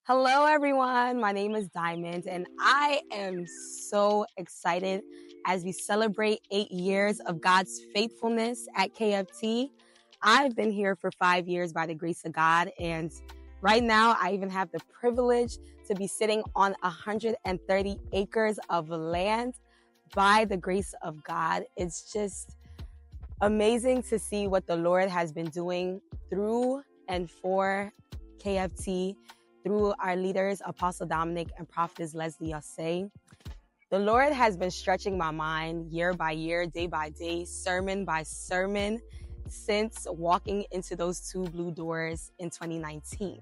Hello, everyone. My name is Diamond, and I am so excited as we celebrate 8 years of God's faithfulness at KFT. I've been here for 5 years by the grace of God, and right now I even have the privilege to be sitting on 130 acres of land by the grace of God. It's just amazing to see what the Lord has been doing through and for KFT through our leaders, Apostle Dominic and Prophetess Leslie Osei. The Lord has been stretching my mind year by year, day by day, sermon by sermon, since walking into those two blue doors in 2019.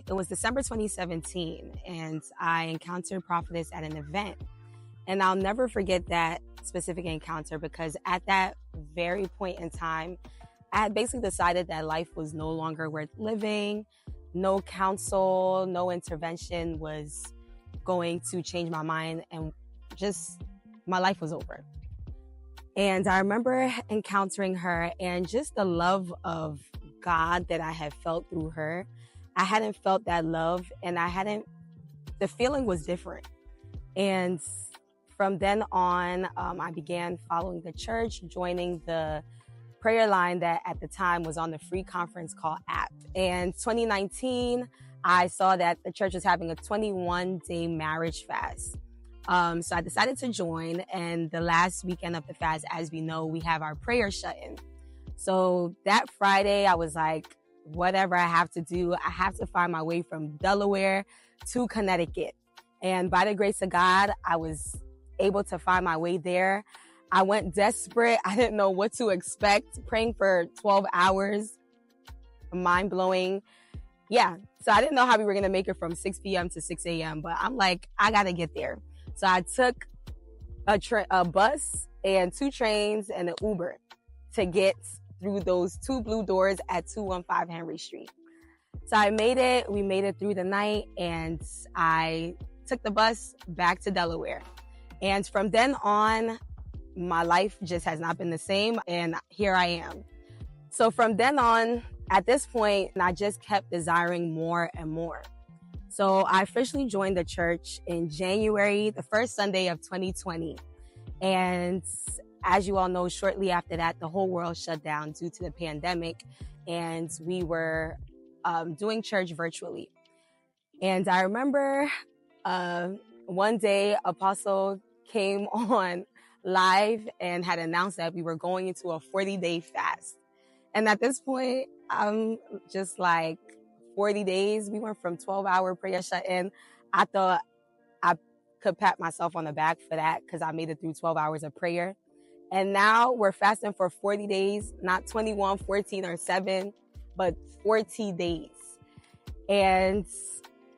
It was December 2017, and I encountered Prophetess at an event. And I'll never forget that specific encounter because at that very point in time, I had basically decided that life was no longer worth living. No counsel, no intervention was going to change my mind, and just my life was over. And I remember encountering her and just the love of God that I had felt through her. I hadn't felt that love, and the feeling was different. And from then on, I began following the church, joining the prayer line that at the time was on the free conference call app. And 2019, I saw that the church was having a 21-day marriage fast. So I decided to join, and the last weekend of the fast, as we know, we have our prayer shut-in. So that Friday, I was like, whatever I have to do, I have to find my way from Delaware to Connecticut. And by the grace of God, I was able to find my way there. I went desperate. I didn't know what to expect, praying for 12 hours, mind-blowing. Yeah, so I didn't know how we were going to make it from 6 p.m. to 6 a.m., but I'm like, I got to get there. So I took a bus and 2 trains and an Uber to get through those 2 blue doors at 215 Henry Street. So I made it. We made it through the night, and I took the bus back to Delaware. And from then on, my life just has not been the same, and here I am. So from then on, at this point, I just kept desiring more and more. So I officially joined the church in January, the first Sunday of 2020. And as you all know, shortly after that, the whole world shut down due to the pandemic, and we were doing church virtually. And I remember one day, Apostle came on live and had announced that we were going into a 40-day fast. And at this point, I'm just like, 40 days, we went from 12-hour prayer shut-in. I thought I could pat myself on the back for that because I made it through 12 hours of prayer. And now we're fasting for 40 days, not 21, 14, or 7, but 40 days. And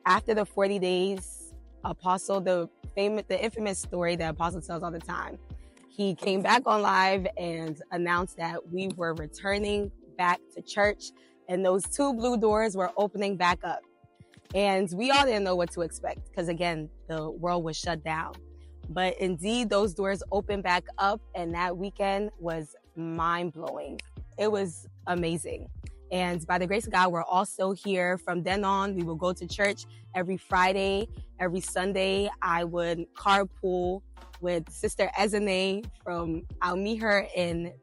after the 40 days, Apostle, the infamous story that Apostle tells all the time, he came back on live and announced that we were returning back to church, and those 2 blue doors were opening back up. And we all didn't know what to expect because, again, the world was shut down. But indeed, those doors opened back up, and that weekend was mind-blowing. It was amazing. And by the grace of God, we're all still here. From then on, we will go to church every Friday, every Sunday. I would carpool with Sister Ezene I'll meet her in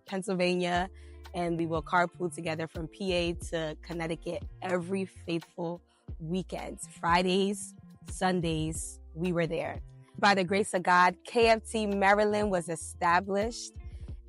Pennsylvania, and we will carpool together from PA to Connecticut every faithful weekend. Fridays, Sundays, we were there. By the grace of God, KFT Maryland was established,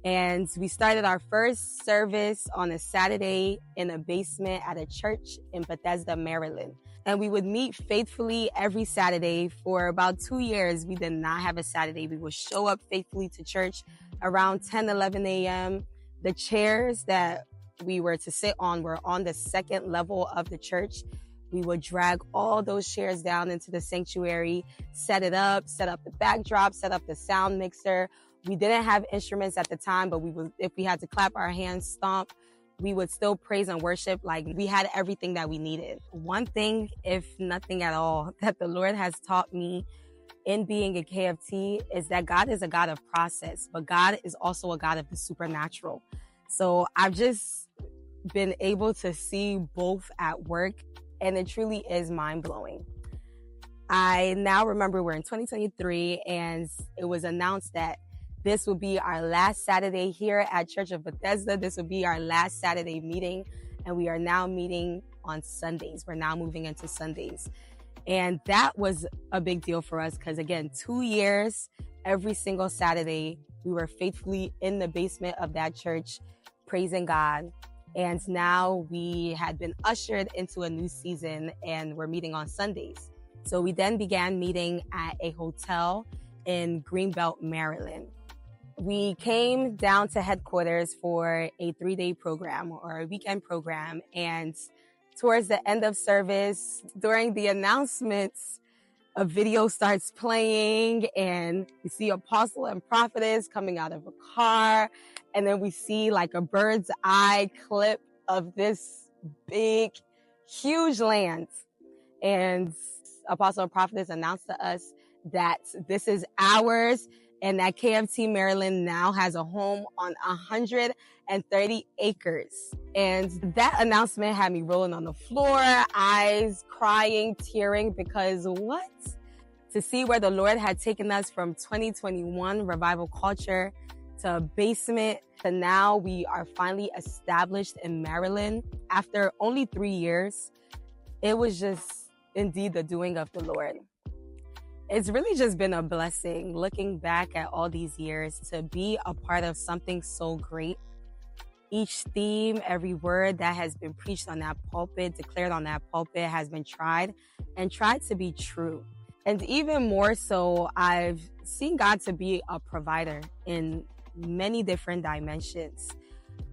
and we started our first service on a Saturday in a basement at a church in Bethesda, Maryland. And we would meet faithfully every Saturday. For about 2 years, we did not have a Saturday. We would show up faithfully to church around 10, 11 a.m. The chairs that we were to sit on were on the second level of the church. We would drag all those chairs down into the sanctuary, set up the backdrop, set up the sound mixer. We didn't have instruments at the time, but if we had to clap our hands, stomp, we would still praise and worship. Like, we had everything that we needed. One thing, if nothing at all, that the Lord has taught me in being a KFT is that God is a God of process, but God is also a God of the supernatural. So I've just been able to see both at work and it truly is mind-blowing. I now remember we're in 2023, and it was announced that this will be our last Saturday here at Church of Bethesda. This will be our last Saturday meeting, and we are now meeting on Sundays. We're now moving into Sundays. And that was a big deal for us because, again, 2 years, every single Saturday, we were faithfully in the basement of that church, praising God. And now we had been ushered into a new season, and we're meeting on Sundays. So we then began meeting at a hotel in Greenbelt, Maryland. We came down to headquarters for a 3-day program or a weekend program. And towards the end of service, during the announcements, a video starts playing and we see apostle and prophetess coming out of a car. And then we see like a bird's eye clip of this big, huge land. And apostle and prophetess announced to us that this is ours and that KFT Maryland now has a home on 130 acres. And that announcement had me rolling on the floor, eyes crying, tearing, because what? To see where the Lord had taken us from 2021 revival culture to basement to now we are finally established in Maryland after only 3 years. It was just indeed the doing of the Lord. It's really just been a blessing looking back at all these years to be a part of something so great. Each theme, every word that has been preached on that pulpit, declared on that pulpit has been tried to be true. And even more so, I've seen God to be a provider in many different dimensions.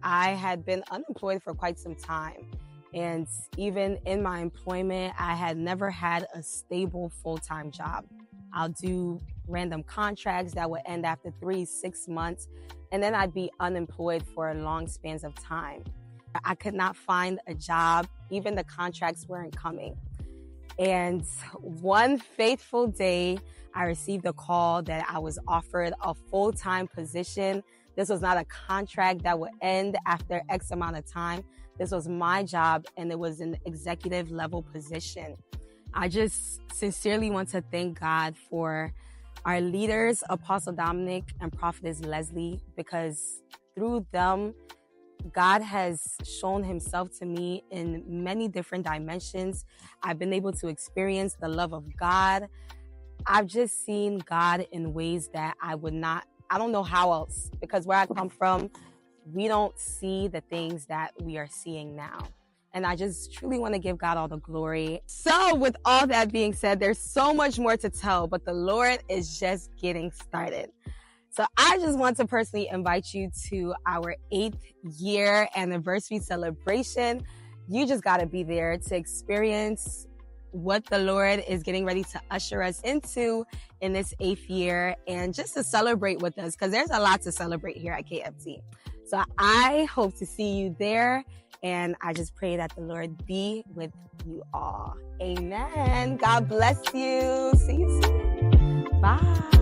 I had been unemployed for quite some time. And even in my employment, I had never had a stable full-time job. I'll do random contracts that would end after 3-6 months, and then I'd be unemployed for long spans of time. I could not find a job. Even the contracts weren't coming. And one faithful day, I received a call that I was offered a full-time position. This was not a contract that would end after X amount of time. This was my job, and it was an executive level position. I just sincerely want to thank God for our leaders, Apostle Dominic and Prophetess Leslie, because through them, God has shown himself to me in many different dimensions. I've been able to experience the love of God. I've just seen God in ways that I don't know how else, because where I come from, we don't see the things that we are seeing now. And I just truly want to give God all the glory. So with all that being said, there's so much more to tell, but the Lord is just getting started. So I just want to personally invite you to our 8th year anniversary celebration. You just got to be there to experience what the Lord is getting ready to usher us into in this 8th year, and just to celebrate with us, because there's a lot to celebrate here at KFT. So I hope to see you there, and I just pray that the Lord be with you all. Amen. God bless you. See you soon. Bye.